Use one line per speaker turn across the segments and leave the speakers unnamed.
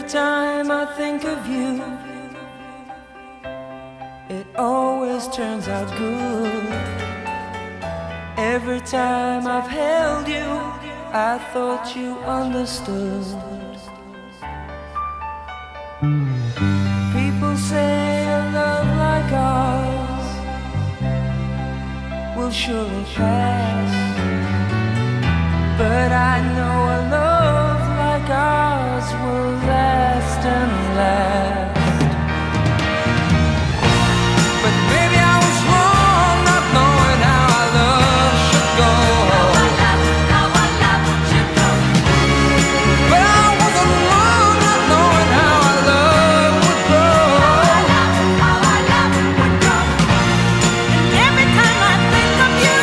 time I think of you, it always turns out good. Every time I've held you, I thought you understood. People say a love like ours will surely pass, but I know a love like ours will last and last. But maybe I was wrong not knowing how our love should go.
How our love should go.
But I wasn't wrong not knowing how our love would grow.
How our love would go. And every time I think of you,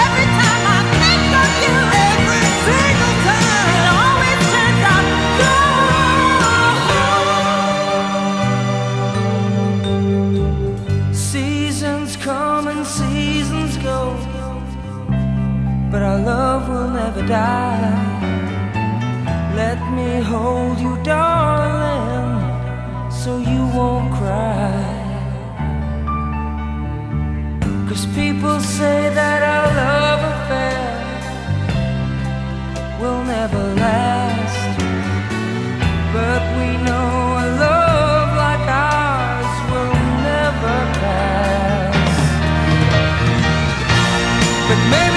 Every time
I think of you,
every single time.
it always turns out good.
Seasons come and seasons go, but our love will never die. Let me hold you, darling, so you won't cry. 'Cause people say that our love affair will never last, but we know a love like ours will never pass. But maybe